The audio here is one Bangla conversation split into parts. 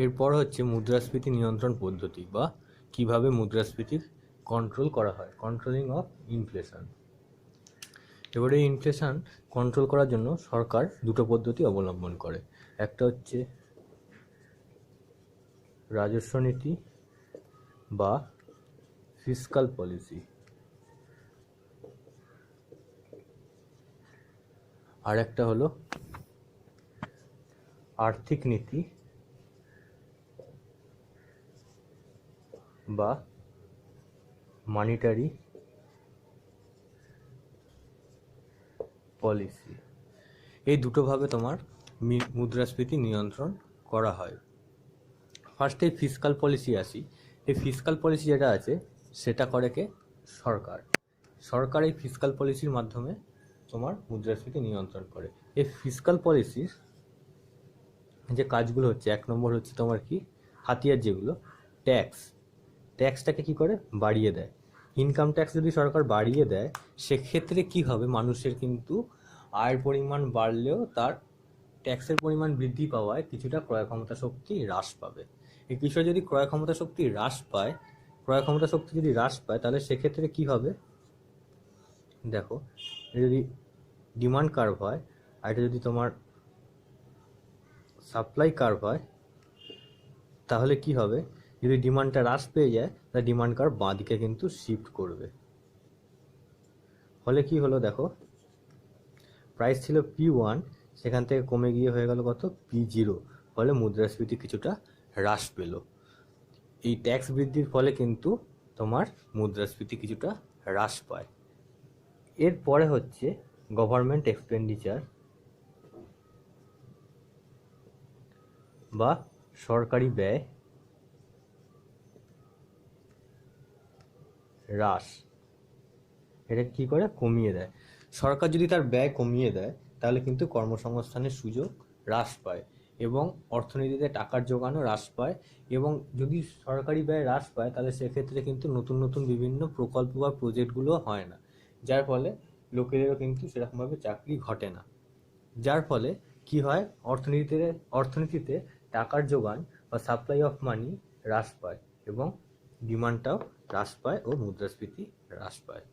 এরপর হচ্ছে মুদ্রাস্ফীতি নিয়ন্ত্রণ পদ্ধতি বা কিভাবে মুদ্রাস্ফীতির কন্ট্রোল করা হয়, কন্ট্রোলিং অফ ইনফ্লেশন। এবারে ইনফ্লেশন কন্ট্রোল করার জন্য সরকার দুটো পদ্ধতি অবলম্বন করে। একটা হচ্ছে রাজস্ব নীতি বা ফিসকাল পলিসি, আর একটা হলো আর্থিক নীতি বা মনিটারি পলিসি। এই দুটোভাবে তোমার মুদ্রাস্ফীতি নিয়ন্ত্রণ করা হয়। ফার্স্টে ফিসকাল পলিসি আসি। এই ফিসকাল পলিসি যেটা আছে সেটা করে কে? সরকার। সরকার এই ফিসকাল পলিসির মাধ্যমে তোমার মুদ্রাস্ফীতি নিয়ন্ত্রণ করে। এই ফিসকাল পলিসির যে কাজগুলো হচ্ছে, এক নম্বর হচ্ছে তোমার কি হাতিয়ার, যেগুলো ট্যাক্সটাকে কি করে বাড়িয়ে দেয়। ইনকাম ট্যাক্স যদি সরকার বাড়িয়ে দেয় সেক্ষেত্রে কি হবে, মানুষের কিন্তু আয়ের পরিমাণ বাড়লেও তার ট্যাক্সের পরিমাণ বৃদ্ধি পাওয়ায় কিছুটা ক্রয় ক্ষমতা শক্তি হ্রাস পাবে। এই বিষয়ে যদি ক্রয় ক্ষমতা শক্তি হ্রাস পায় তাহলে সেক্ষেত্রে কি হবে দেখো, যদি ডিমান্ড কার্ভ হয় আর এটা যদি তোমার সাপ্লাই কার্ভ হয় তাহলে কি হবে, যদি ডিমান্ডটা হ্রাস পেয়ে যায় তাহলে ডিমান্ড কার্ভ বাঁ দিকে কিন্তু শিফট করবে। ফলে কি হলো দেখো, প্রাইস ছিল P1, সেখান থেকে কমে গিয়ে হয়ে গেল কত, P0। ফলে মুদ্রাস্ফীতি কিছুটা হ্রাস পেল। এই ট্যাক্স বৃদ্ধির ফলে কিন্তু তোমার মুদ্রাস্ফীতি কিছুটা হ্রাস পায়। এরপরে হচ্ছে গভর্নমেন্ট এক্সপেন্ডিচার বা সরকারি ব্যয় হ্রাস। এটা কি করে? কমিয়ে দেয়। সরকার যদি তার ব্যয় কমিয়ে দেয় তাহলে কিন্তু কর্মসংস্থানের সুযোগ হ্রাস পায় এবং অর্থনীতিতে টাকার যোগানও হ্রাস পায়। এবং যদি সরকারি ব্যয় হ্রাস পায় তাহলে সেক্ষেত্রে কিন্তু নতুন নতুন বিভিন্ন প্রকল্প বা প্রজেক্টগুলো হয় না, যার ফলে লোকেদেরও কিন্তু সেরকমভাবে চাকরি ঘটে না। যার ফলে কি হয়, অর্থনীতিতে টাকার যোগান বা সাপ্লাই অফ মানি হ্রাস পায় এবং ডিমান্ডটাও হ্রাস পায় ও মুদ্রাস্ফীতি হ্রাস পায়।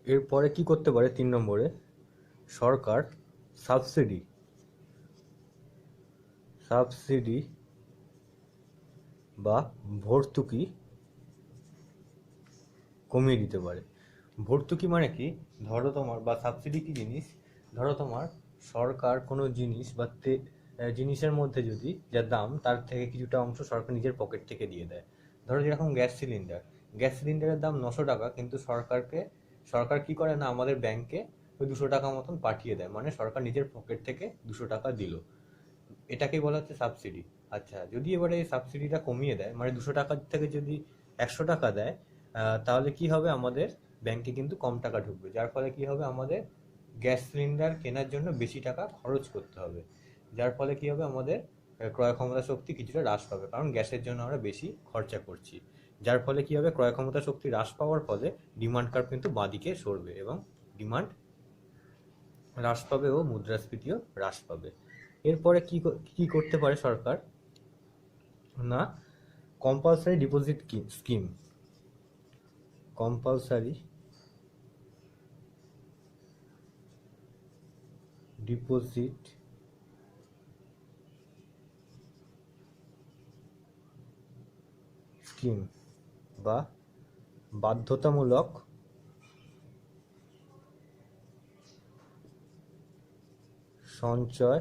এরপরে কি করতে পারে? 3 নম্বরে সরকার সাবসিডি বা ভর্তুকি কমিয়ে দিতে পারে। ভর্তুকি মানে কি, ধরো তোমার, বা সাবসিডি কি জিনিস, ধরো তোমার সরকার কোনো জিনিস বা জিনিসের মধ্যে যদি যা দাম তার থেকে কিছুটা অংশ সরকার নিজের পকেট থেকে দিয়ে দেয়। ধরো যেরকম গ্যাস সিলিন্ডারের দাম 900 টাকা, কিন্তু সরকার কি করে না, আমাদের ব্যাংকে ওই 200 টাকা মতন পাঠিয়ে দেয়, মানে সরকার নিজের পকেট থেকে 200 টাকা দিল। এটাকেই বলা হচ্ছে সাবসিডি। আচ্ছা, যদি এবারে এই সাবসিডিটা কমিয়ে দেয়, মানে 200 টাকার থেকে যদি 100 টাকা দেয়, তাহলে কি হবে, আমাদের ব্যাংকে কিন্তু কম টাকা ঢুকবে, যার ফলে কি হবে, আমাদের গ্যাস সিলিন্ডার কেনার জন্য বেশি টাকা খরচ করতে হবে। যার ফলে কি হবে, আমাদের ক্রয় ক্ষমতা শক্তি কিছুটা হ্রাস পাবে, কারণ গ্যাসের জন্য আমরা বেশি খরচা করছি। যার ফলে কি হবে, ক্রয় ক্ষমতা শক্তি হ্রাস পাওয়ার ফলে ডিমান্ড কার্ভ কিন্তু বাঁদিকে সরবে এবং ডিমান্ড হ্রাস পাবে ও মুদ্রাস্ফীতিও হ্রাস পাবে। এরপরে কি করতে পারে সরকার না, compulsory deposit scheme, compulsory deposit scheme বা বাধ্যতামূলক সঞ্চয়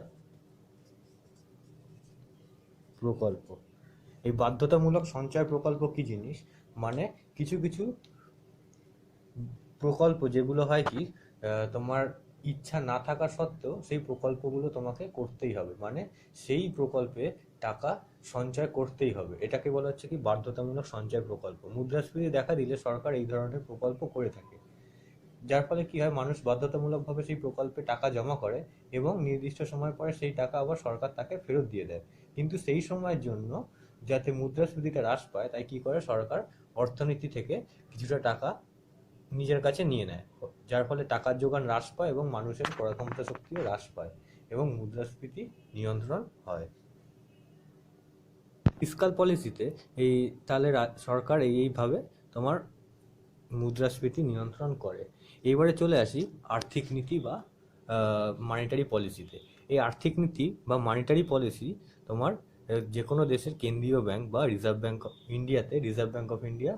প্রকল্প। এই বাধ্যতামূলক সঞ্চয় প্রকল্প কি জিনিস, মানে কিছু কিছু প্রকল্প যেগুলো হয় কি, তোমার ইচ্ছা না থাকা সত্ত্বেও সেই প্রকল্পগুলো তোমাকে করতেই হবে, মানে সেই প্রকল্পে টাকা সঞ্চয় করতেই হবে। এটাকে বলা হচ্ছে কি বাধ্যতামূলক সঞ্চয় প্রকল্প। মুদ্রাস্ফীতি দেখা দিলে সরকার এই ধরনের প্রকল্প করে থাকে, যার ফলে কি হয়, মানুষ বাধ্যতামূলকভাবে সেই প্রকল্পে টাকা জমা করে এবং নির্দিষ্ট সময় পরে সেই টাকা আবার সরকার তাকে ফেরত দিয়ে দেয়। কিন্তু সেই সময়ের জন্য যাতে মুদ্রাস্ফীতিটা হ্রাস পায়, তাই কি করে, সরকার অর্থনীতি থেকে কিছুটা টাকা নিজের কাছে নিয়ে নেয়, যার ফলে টাকার যোগান হ্রাস পায় এবং মানুষের ক্রয় ক্ষমতা শক্তিও হ্রাস পায় এবং মুদ্রাস্ফীতি নিয়ন্ত্রণ হয়। ফিসকাল পলিসিতে এই তাহলে সরকার এইভাবে তোমার মুদ্রাস্ফীতি নিয়ন্ত্রণ করে। এইবারে চলে আসি আর্থিক নীতি বা মানিটারি পলিসিতে। এই আর্থিক নীতি বা মানিটারি পলিসি তোমার যে কোনো দেশের কেন্দ্রীয় ব্যাংক বা রিজার্ভ ব্যাংক অফ ইন্ডিয়াতে রিজার্ভ ব্যাংক অফ ইন্ডিয়া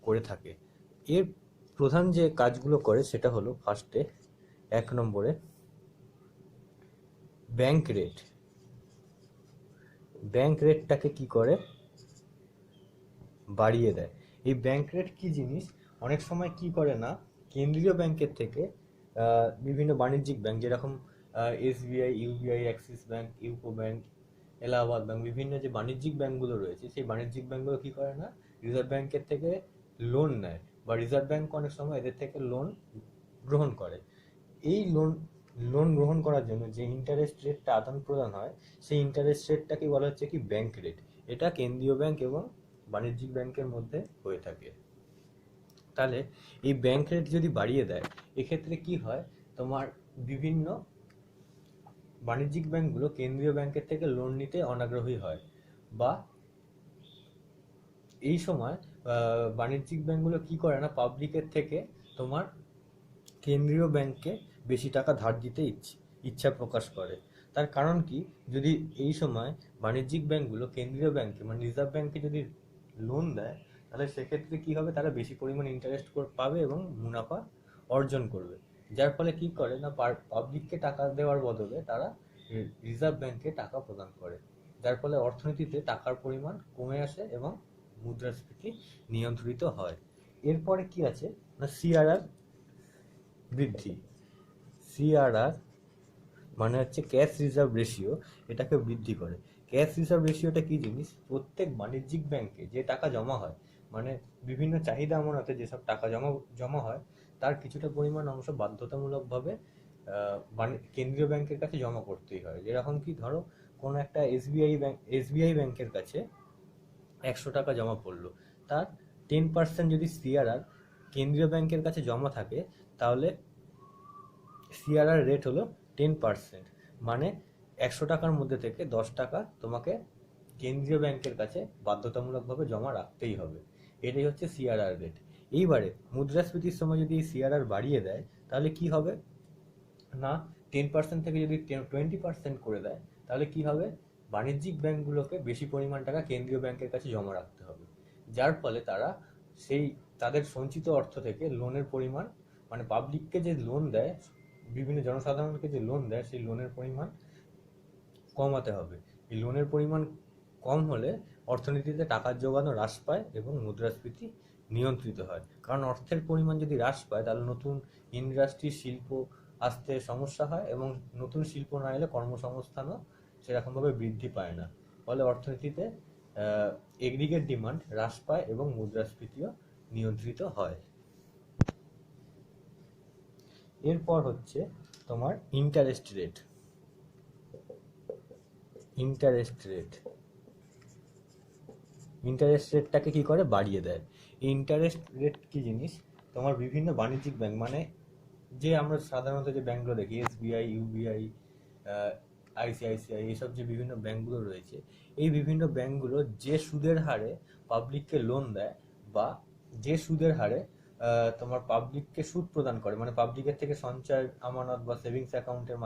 করে থাকে। এর প্রধান যে কাজগুলো করে সেটা হলো ফার্স্টে 1 নম্বরে ব্যাংক রেট। ব্যাংক রেটটাকে কি করে বাড়িয়ে দেয়। এই ব্যাংক রেট কি জিনিস, অনেক সময় কি করে না, কেন্দ্রীয় ব্যাংকের থেকে বিভিন্ন বাণিজ্যিক ব্যাংক যেরকম SBI, UBI, Axis bank, UCO bank, Allahabad bank, বিভিন্ন যে বাণিজ্যিক ব্যাংকগুলো রয়েছে সেই বাণিজ্যিক ব্যাংকগুলো কি করে না, রিজার্ভ ব্যাংকের থেকে লোন নেয় বা রিজার্ভ ব্যাংক অনেক সময় এদের থেকে লোন গ্রহণ করে। এই লোন গ্রহণ করার জন্য যে ইন্টারেস্ট রেটটা আদান প্রদান হয় সেই ইন্টারেস্ট রেটটাকে বলা হচ্ছে কি ব্যাংক রেট। এটা কেন্দ্রীয় ব্যাংক এবং বাণিজ্যিক ব্যাংকের মধ্যে হয়ে থাকে। তাহলে এই ব্যাংক রেট যদি বাড়িয়ে দেয় এক্ষেত্রে কি হয়, তোমার বিভিন্ন বাণিজ্যিক ব্যাংকগুলো কেন্দ্রীয় ব্যাংকের থেকে লোন নিতে অনাগ্রহী হয়, বা এই সময় বাণিজ্যিক ব্যাংকগুলো কি করে না, পাবলিকের থেকে তোমার কেন্দ্রীয় ব্যাংককে বেশি টাকা ধার দিতে ইচ্ছা প্রকাশ করে। তার কারণ কি, যদি এই সময় বাণিজ্যিক ব্যাংকগুলো কেন্দ্রীয় ব্যাংকে মানে রিজার্ভ ব্যাংকে যদি লোন দেয় তাহলে সেক্ষেত্রে কি হবে, তারা বেশি পরিমাণ ইন্টারেস্ট পাবে এবং মুনাফা অর্জন করবে। যার ফলে কি করে না, পাবলিককে টাকা দেওয়ার বদলে তারা রিজার্ভ ব্যাংকে টাকা প্রদান করে, যার ফলে অর্থনীতিতে টাকার পরিমাণ কমে আসে এবং মুদ্রাস্ফীতি নিয়ন্ত্রিত হয়। এরপরে কি আছে না, সিআরআর বৃদ্ধি। সিআরআর মানে হচ্ছে ক্যাশ রিজার্ভ রেশিও, এটাকে বৃদ্ধি করে। ক্যাশ রিজার্ভ রেশিওটা কি জিনিস, প্রত্যেক বাণিজ্যিক ব্যাংকে যে টাকা জমা হয়, মানে বিভিন্ন চাহিদা আমানতে যেসব টাকা জমা হয় তার কিছুটা পরিমাণ অংশ বাধ্যতামূলকভাবে কেন্দ্রীয় ব্যাংকের কাছে জমা করতেই হয়। যেরকম কি ধরো কোনো একটা এসবিআই ব্যাংকের কাছে 100 টাকা জমা পড়লো, তার 10% যদি সিআরআর কেন্দ্রীয় ব্যাংকের কাছে জমা থাকে তাহলে সিআরআর রেট হলো 10%, মানে 100 টাকার মধ্যে থেকে 10 টাকা তোমাকে কেন্দ্রীয় ব্যাংকের কাছে বাধ্যতামূলকভাবে জমা রাখতেই হবে। এটাই হচ্ছে সিআরআর রেট। এইবারে মুদ্রাস্ফীতির সময় যদি এই সিআরআর বাড়িয়ে দেয় তাহলে কি হবে না, 10% থেকে যদি 20% করে দেয় তাহলে কি হবে, বাণিজ্যিক ব্যাংকগুলোকে বেশি পরিমাণ টাকা কেন্দ্রীয় ব্যাংকের কাছে জমা রাখতে হবে, যার ফলে তারা তাদের সঞ্চিত অর্থ থেকে লোনের পরিমাণ, মানে পাবলিককে যে লোন দেয়, বিভিন্ন জনসাধারণকে যে লোন দেয় সেই লোনের পরিমাণ কমাতে হবে। এই লোনের পরিমাণ কম হলে অর্থনীতিতে টাকার যোগানও হ্রাস পায় এবং মুদ্রাস্ফীতি নিয়ন্ত্রিত হয়। কারণ অর্থের পরিমাণ যদি হ্রাস পায় তাহলে নতুন ইন্ডাস্ট্রি, শিল্প আসতে সমস্যা হয় এবং নতুন শিল্প না এলে কর্মসংস্থানও সেরকমভাবে বৃদ্ধি পায় না। ফলে অর্থনীতিতে এগ্রিগেট ডিমান্ড হ্রাস পায় এবং মুদ্রাস্ফীতিও নিয়ন্ত্রিত হয়। এরপর হচ্ছে তোমার ইন্টারেস্ট রেট। ইন্টারেস্ট রেটটাকে কি করে বাড়িয়ে দেয়। ইন্টারেস্ট রেট কি জিনিস, তোমার বিভিন্ন বাণিজ্যিক ব্যাংক, মানে যে আমরা সাধারণত যে ব্যাংকগুলো দেখি এসবিআই, ইউবিআই, আইসিআইসিআই, এইসব যে বিভিন্ন ব্যাংকগুলো রয়েছে, এই বিভিন্ন ব্যাংকগুলো যে সুদের হারে পাবলিককে লোন দেয় বা যে সুদের হারে তোমার পাবলিককে সুদ প্রদান করে, মানে পাবলিকের থেকে সঞ্চয় আমানত বা সেভিংস অ্যাকাউন্টের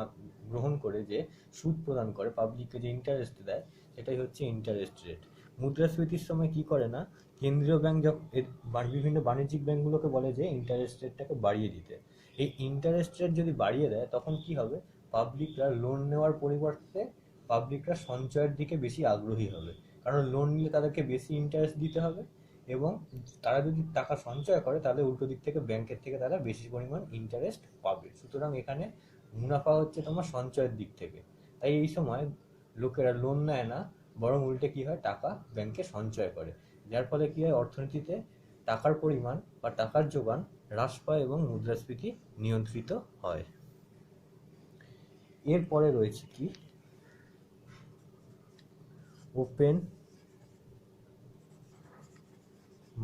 গ্রহণ করে যে সুদ প্রদান করে, পাবলিককে যে ইন্টারেস্ট দেয়, সেটাই হচ্ছে ইন্টারেস্ট রেট। মুদ্রাস্ফীতির সময় কি করে না, কেন্দ্রীয় ব্যাংক বিভিন্ন বাণিজ্যিক ব্যাংকগুলোকে বলে যে ইন্টারেস্ট রেটটাকে বাড়িয়ে দিতে। এই ইন্টারেস্ট রেট যদি বাড়িয়ে দেয় তখন কি হবে, পাবলিকরা লোন নেওয়ার পরিবর্তে পাবলিকরা সঞ্চয়ের দিকে বেশি আগ্রহী হবে, কারণ লোন নিলে তাদেরকে বেশি ইন্টারেস্ট দিতে হবে এবং তারা যদি টাকা সঞ্চয় করে তাহলে উল্টো দিক থেকে ব্যাংকের থেকে তারা বেশি পরিমাণ ইন্টারেস্ট পাবে। সুতরাং এখানে মুনাফা হচ্ছে তোমার সঞ্চয়ের দিক থেকে। তাই এই সময় লোকেরা লোন নেয় না, বরং উল্টে কি হয়, টাকা ব্যাংকে সঞ্চয় করে, যার ফলে কি হয়, অর্থনীতিতে টাকার পরিমাণ বা টাকার যোগান হ্রাস পায় এবং মুদ্রাস্ফীতি নিয়ন্ত্রিত হয়। এরপরে রয়েছে কি, ওপেন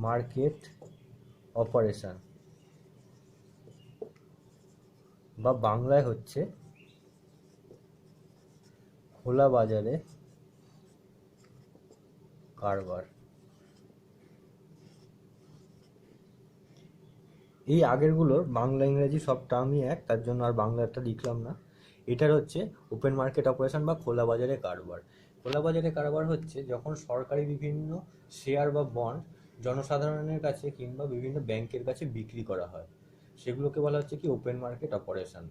মার্কেট অপারেশন, বা বাংলায় হচ্ছে খোলা বাজারে কারবার। এই আগেরগুলোর বাংলা ইংরেজি সব টার্মই এক, তার জন্য আর বাংলাটা লিখলাম না। এটার হচ্ছে ওপেন মার্কেট অপারেশন বা খোলা বাজারে কারবার। খোলা বাজারে কারবার হচ্ছে যখন সরকারি বিভিন্ন শেয়ার বা বন্ড জনসাধারণের কাছে কিংবা বিভিন্ন ব্যাংকের কাছে বিক্রি করা হয়, সেগুলোকে বলা হচ্ছে কি ওপেন মার্কেট অপারেশন।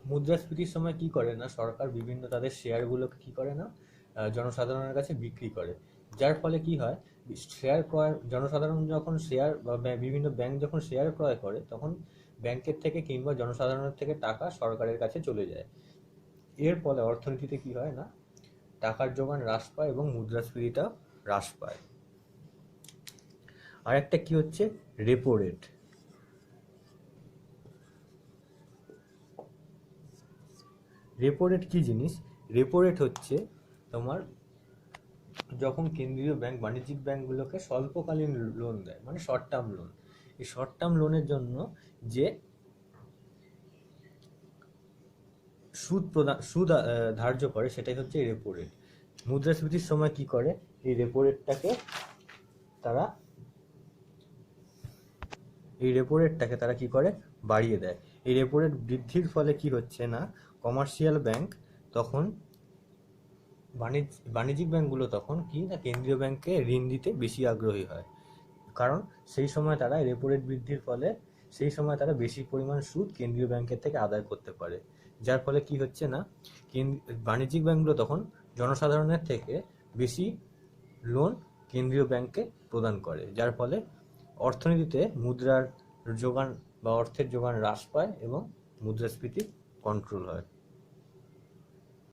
মুদ্রাস্ফীতির সময় কি করে না, সরকার বিভিন্ন তাদের শেয়ারগুলোকে কি করে না, জনসাধারণের কাছে বিক্রি করে। যার ফলে কি হয়, শেয়ার ক্রয়, জনসাধারণ যখন শেয়ার বা বিভিন্ন ব্যাংক যখন শেয়ার ক্রয় করে, তখন ব্যাংকের থেকে কিংবা জনসাধারণের থেকে টাকা সরকারের কাছে চলে যায়। এর ফলে অর্থনীতিতে কি হয় না, টাকার যোগান হ্রাস পায় এবং মুদ্রাস্ফীতিটা হ্রাস পায়। আর একটা কি হচ্ছে, রেপো রেট। রেপো রেট কি জিনিস? রেপো রেট হচ্ছে তোমার যখন কেন্দ্রীয় ব্যাংক বাণিজ্যিক ব্যাংকগুলোকে স্বল্পকালীন লোন দেয়, মানে শর্ট টার্ম লোন। এই শর্ট টার্ম লোনের জন্য যে সুদ ধার্য করে, সেটাই হচ্ছে রেপো রেট। মুদ্রাস্ফীতির সময় কি করে, এই রেপো রেটটাকে তারা কি করে, বাড়িয়ে দেয়। এই রেপো রেট বৃদ্ধির ফলে কি হচ্ছে না, কমার্শিয়াল ব্যাংক তখন বাণিজ্যিক ব্যাংকগুলো তখন কি না কেন্দ্রীয় ব্যাংকে ঋণ দিতে বেশি আগ্রহী হয়, কারণ সেই সময় তারা রেপো রেট বৃদ্ধির ফলে সেই সময় তারা বেশি পরিমাণ সুদ কেন্দ্রীয় ব্যাংকের থেকে আদায় করতে পারে। যার ফলে কি হচ্ছে না, বাণিজ্যিক ব্যাংকগুলো তখন জনসাধারণের থেকে বেশি লোন কেন্দ্রীয় ব্যাংকে প্রদান করে, যার ফলে অর্থনীতিতে মুদ্রার যোগান বা অর্থের যোগান হ্রাস পায় এবং মুদ্রাস্ফীতি কন্ট্রোল হয়।